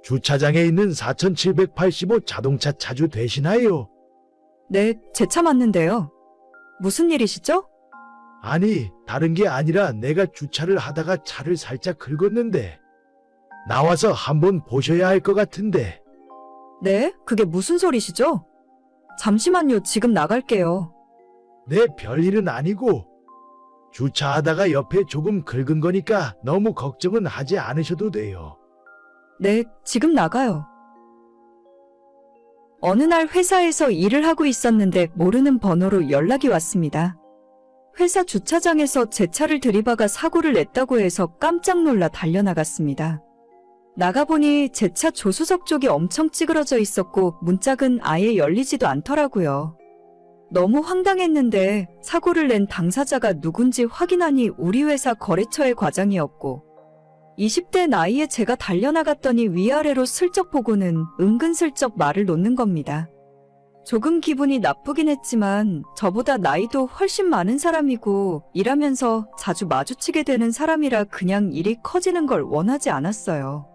주차장에 있는 4785 자동차 차주 되시나요? 네, 제 차 맞는데요. 무슨 일이시죠? 아니, 다른 게 아니라 내가 주차를 하다가 차를 살짝 긁었는데 나와서 한번 보셔야 할 것 같은데. 네, 그게 무슨 소리시죠? 잠시만요, 지금 나갈게요. 내 별일은 아니고 주차하다가 옆에 조금 긁은 거니까 너무 걱정은 하지 않으셔도 돼요. 네, 지금 나가요. 어느 날 회사에서 일을 하고 있었는데 모르는 번호로 연락이 왔습니다. 회사 주차장에서 제 차를 들이박아 사고를 냈다고 해서 깜짝 놀라 달려나갔습니다. 나가보니 제 차 조수석 쪽이 엄청 찌그러져 있었고 문짝은 아예 열리지도 않더라고요. 너무 황당했는데 사고를 낸 당사자가 누군지 확인하니 우리 회사 거래처의 과장이었고 20대 나이에 제가 달려나갔더니 위아래로 슬쩍 보고는 은근슬쩍 말을 놓는 겁니다. 조금 기분이 나쁘긴 했지만 저보다 나이도 훨씬 많은 사람이고 일하면서 자주 마주치게 되는 사람이라 그냥 일이 커지는 걸 원하지 않았어요.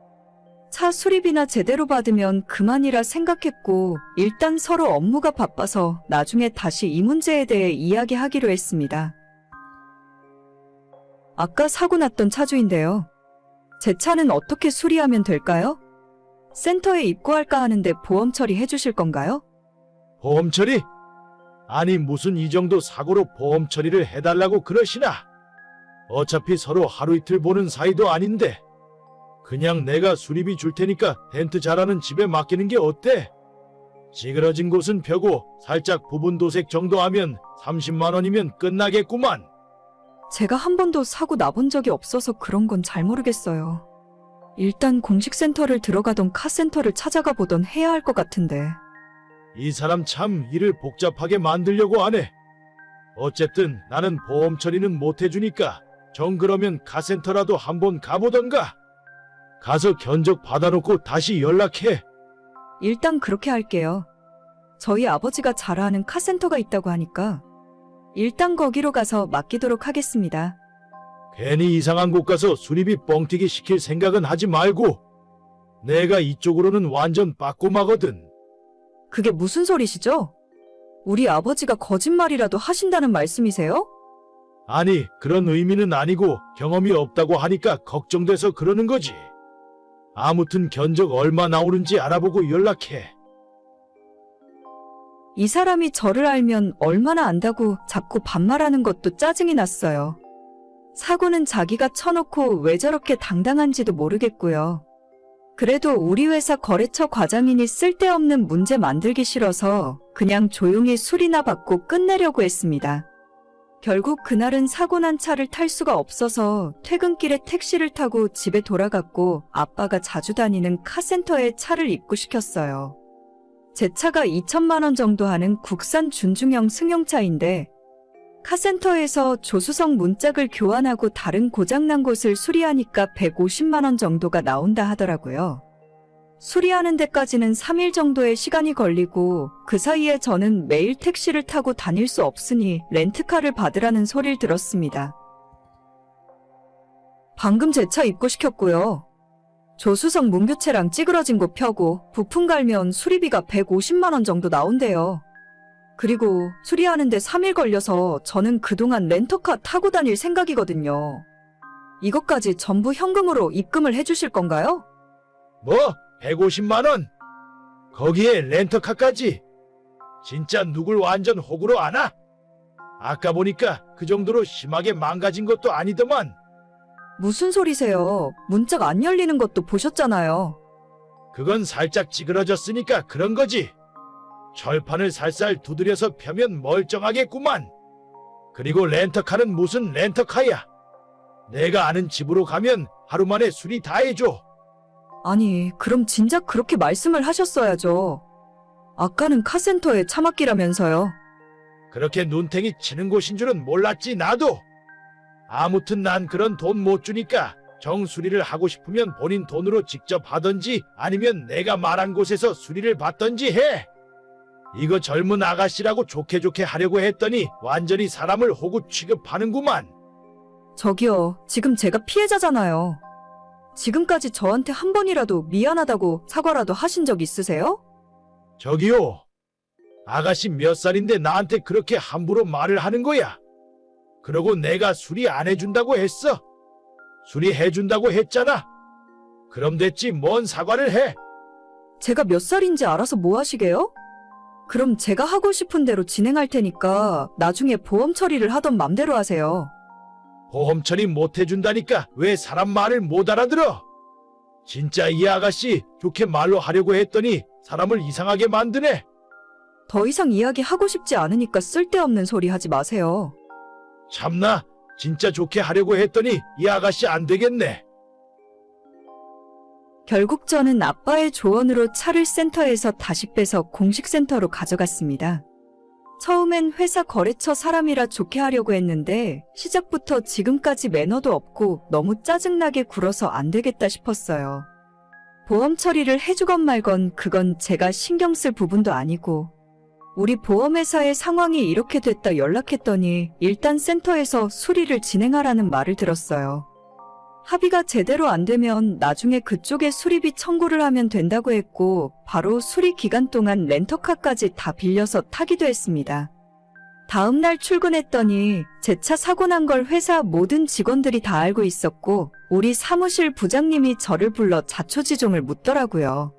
차 수리비나 제대로 받으면 그만이라 생각했고 일단 서로 업무가 바빠서 나중에 다시 이 문제에 대해 이야기하기로 했습니다. 아까 사고 났던 차주인데요. 제 차는 어떻게 수리하면 될까요? 센터에 입고할까 하는데 보험 처리해 주실 건가요? 보험 처리? 아니, 무슨 이 정도 사고로 보험 처리를 해달라고 그러시나? 어차피 서로 하루 이틀 보는 사이도 아닌데 그냥 내가 수리비 줄 테니까 덴트 잘하는 집에 맡기는 게 어때? 찌그러진 곳은 펴고 살짝 부분 도색 정도 하면 30만 원이면 끝나겠구만. 제가 한 번도 사고 나본 적이 없어서 그런 건 잘 모르겠어요. 일단 공식 센터를 들어가던 카센터를 찾아가 보던 해야 할 것 같은데. 이 사람 참 일을 복잡하게 만들려고 하네. 어쨌든 나는 보험 처리는 못 해주니까 정 그러면 카센터라도 한번 가보던가. 가서 견적 받아놓고 다시 연락해. 일단 그렇게 할게요. 저희 아버지가 잘 아는 카센터가 있다고 하니까 일단 거기로 가서 맡기도록 하겠습니다. 괜히 이상한 곳 가서 수리비 뻥튀기 시킬 생각은 하지 말고. 내가 이쪽으로는 완전 빠꼬마거든. 그게 무슨 소리시죠? 우리 아버지가 거짓말이라도 하신다는 말씀이세요? 아니, 그런 의미는 아니고 경험이 없다고 하니까 걱정돼서 그러는 거지. 아무튼 견적 얼마 나오는지 알아보고 연락해. 이 사람이 저를 알면 얼마나 안다고 자꾸 반말하는 것도 짜증이 났어요. 사고는 자기가 쳐놓고 왜 저렇게 당당한지도 모르겠고요. 그래도 우리 회사 거래처 과장이니 쓸데없는 문제 만들기 싫어서 그냥 조용히 술이나 받고 끝내려고 했습니다. 결국 그날은 사고 난 차를 탈 수가 없어서 퇴근길에 택시를 타고 집에 돌아갔고 아빠가 자주 다니는 카센터에 차를 입고시켰어요. 제 차가 2천만 원 정도 하는 국산 준중형 승용차인데 카센터에서 조수석 문짝을 교환하고 다른 고장난 곳을 수리하니까 150만 원 정도가 나온다 하더라고요. 수리하는 데까지는 3일 정도의 시간이 걸리고 그 사이에 저는 매일 택시를 타고 다닐 수 없으니 렌트카를 받으라는 소리를 들었습니다. 방금 제 차 입고시켰고요. 조수석 문교체랑 찌그러진 곳 펴고 부품 갈면 수리비가 150만 원 정도 나온대요. 그리고 수리하는데 3일 걸려서 저는 그동안 렌터카 타고 다닐 생각이거든요. 이것까지 전부 현금으로 입금을 해주실 건가요? 뭐? 150만 원? 거기에 렌터카까지? 진짜 누굴 완전 호구로 아나? 아까 보니까 그 정도로 심하게 망가진 것도 아니더만. 무슨 소리세요? 문짝 안 열리는 것도 보셨잖아요. 그건 살짝 찌그러졌으니까 그런 거지. 철판을 살살 두드려서 펴면 멀쩡하겠구만. 그리고 렌터카는 무슨 렌터카야? 내가 아는 집으로 가면 하루 만에 수리 다 해줘. 아니, 그럼 진작 그렇게 말씀을 하셨어야죠. 아까는 카센터에 차 맡기라면서요. 그렇게 눈탱이 치는 곳인 줄은 몰랐지 나도. 아무튼 난 그런 돈 못 주니까 정수리를 하고 싶으면 본인 돈으로 직접 하던지 아니면 내가 말한 곳에서 수리를 받던지 해. 이거 젊은 아가씨라고 좋게 좋게 하려고 했더니 완전히 사람을 호구 취급하는구만. 저기요, 지금 제가 피해자잖아요. 지금까지 저한테 한 번이라도 미안하다고 사과라도 하신 적 있으세요? 저기요. 아가씨 몇 살인데 나한테 그렇게 함부로 말을 하는 거야? 그러고 내가 수리 안 해준다고 했어. 수리해준다고 했잖아. 그럼 됐지 뭔 사과를 해. 제가 몇 살인지 알아서 뭐 하시게요? 그럼 제가 하고 싶은 대로 진행할 테니까 나중에 보험 처리를 하던 맘대로 하세요. 보험 처리 못 해준다니까 왜 사람 말을 못 알아들어? 진짜 이 아가씨 좋게 말로 하려고 했더니 사람을 이상하게 만드네. 더 이상 이야기하고 싶지 않으니까 쓸데없는 소리 하지 마세요. 참나, 진짜 좋게 하려고 했더니 이 아가씨 안 되겠네. 결국 저는 아빠의 조언으로 차를 센터에서 다시 빼서 공식 센터로 가져갔습니다. 처음엔 회사 거래처 사람이라 좋게 하려고 했는데 시작부터 지금까지 매너도 없고 너무 짜증나게 굴어서 안 되겠다 싶었어요. 보험 처리를 해주건 말건 그건 제가 신경 쓸 부분도 아니고 우리 보험회사의 상황이 이렇게 됐다 연락했더니 일단 센터에서 수리를 진행하라는 말을 들었어요. 합의가 제대로 안 되면 나중에 그쪽에 수리비 청구를 하면 된다고 했고 바로 수리 기간 동안 렌터카까지 다 빌려서 타기도 했습니다. 다음 날 출근했더니 제 차 사고 난 걸 회사 모든 직원들이 다 알고 있었고 우리 사무실 부장님이 저를 불러 자초지종을 묻더라고요.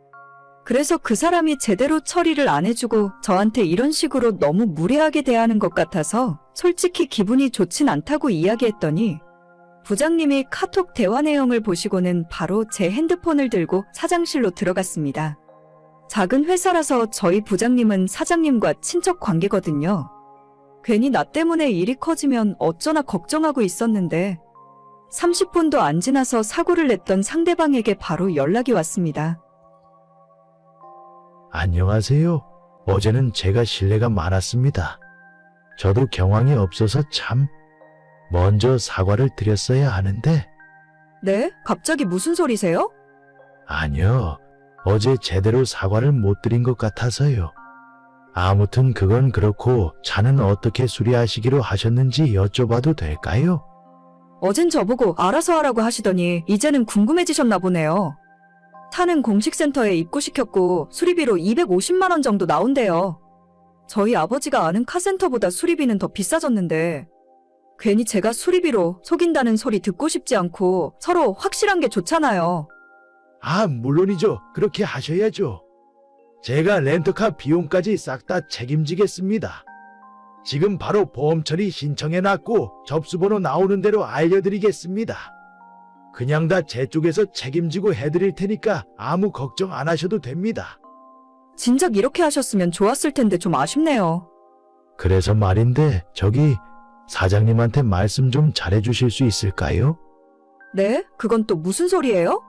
그래서 그 사람이 제대로 처리를 안 해주고 저한테 이런 식으로 너무 무례하게 대하는 것 같아서 솔직히 기분이 좋진 않다고 이야기했더니 부장님이 카톡 대화 내용을 보시고는 바로 제 핸드폰을 들고 사장실로 들어갔습니다. 작은 회사라서 저희 부장님은 사장님과 친척 관계거든요. 괜히 나 때문에 일이 커지면 어쩌나 걱정하고 있었는데 30분도 안 지나서 사고를 냈던 상대방에게 바로 연락이 왔습니다. 안녕하세요. 어제는 제가 실례가 많았습니다. 저도 경황이 없어서 참 먼저 사과를 드렸어야 하는데. 네? 갑자기 무슨 소리세요? 아니요. 어제 제대로 사과를 못 드린 것 같아서요. 아무튼 그건 그렇고 차는 어떻게 수리하시기로 하셨는지 여쭤봐도 될까요? 어젠 저보고 알아서 하라고 하시더니 이제는 궁금해지셨나 보네요. 차는 공식센터에 입고시켰고 수리비로 250만 원 정도 나온대요. 저희 아버지가 아는 카센터보다 수리비는 더 비싸졌는데 괜히 제가 수리비로 속인다는 소리 듣고 싶지 않고 서로 확실한 게 좋잖아요. 아, 물론이죠. 그렇게 하셔야죠. 제가 렌터카 비용까지 싹 다 책임지겠습니다. 지금 바로 보험 처리 신청해놨고 접수번호 나오는 대로 알려드리겠습니다. 그냥 다 제 쪽에서 책임지고 해드릴 테니까 아무 걱정 안 하셔도 됩니다. 진작 이렇게 하셨으면 좋았을 텐데 좀 아쉽네요. 그래서 말인데 저기 사장님한테 말씀 좀 잘해주실 수 있을까요? 네? 그건 또 무슨 소리예요?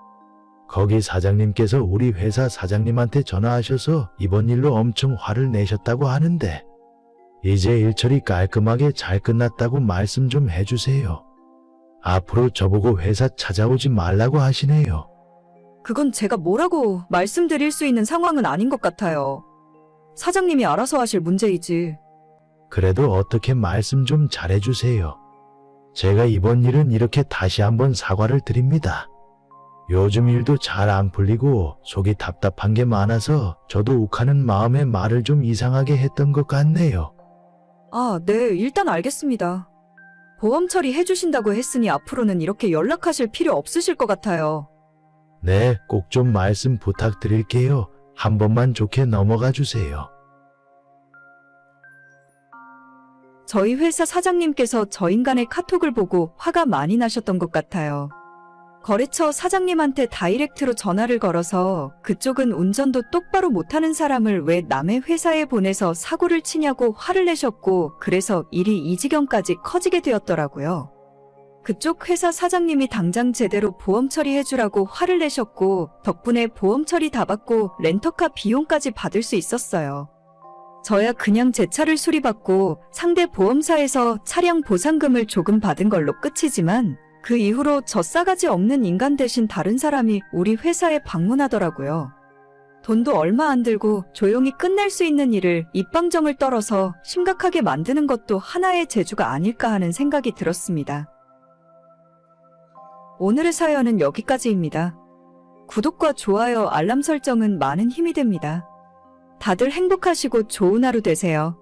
거기 사장님께서 우리 회사 사장님한테 전화하셔서 이번 일로 엄청 화를 내셨다고 하는데 이제 일 처리 깔끔하게 잘 끝났다고 말씀 좀 해주세요. 앞으로 저보고 회사 찾아오지 말라고 하시네요. 그건 제가 뭐라고 말씀드릴 수 있는 상황은 아닌 것 같아요. 사장님이 알아서 하실 문제이지. 그래도 어떻게 말씀 좀 잘해주세요. 제가 이번 일은 이렇게 다시 한번 사과를 드립니다. 요즘 일도 잘 안 풀리고 속이 답답한 게 많아서 저도 욱하는 마음에 말을 좀 이상하게 했던 것 같네요. 아, 네, 일단 알겠습니다. 보험 처리해 주신다고 했으니 앞으로는 이렇게 연락하실 필요 없으실 것 같아요. 네, 꼭 좀 말씀 부탁드릴게요. 한 번만 좋게 넘어가 주세요. 저희 회사 사장님께서 저 인간의 카톡을 보고 화가 많이 나셨던 것 같아요. 거래처 사장님한테 다이렉트로 전화를 걸어서 그쪽은 운전도 똑바로 못하는 사람을 왜 남의 회사에 보내서 사고를 치냐고 화를 내셨고 그래서 일이 이 지경까지 커지게 되었더라고요. 그쪽 회사 사장님이 당장 제대로 보험 처리해주라고 화를 내셨고 덕분에 보험 처리 다 받고 렌터카 비용까지 받을 수 있었어요. 저야 그냥 제 차를 수리받고 상대 보험사에서 차량 보상금을 조금 받은 걸로 끝이지만 그 이후로 저 싸가지 없는 인간 대신 다른 사람이 우리 회사에 방문하더라고요. 돈도 얼마 안 들고 조용히 끝낼 수 있는 일을 입방정을 떨어서 심각하게 만드는 것도 하나의 재주가 아닐까 하는 생각이 들었습니다. 오늘의 사연은 여기까지입니다. 구독과 좋아요, 알람 설정은 많은 힘이 됩니다. 다들 행복하시고 좋은 하루 되세요.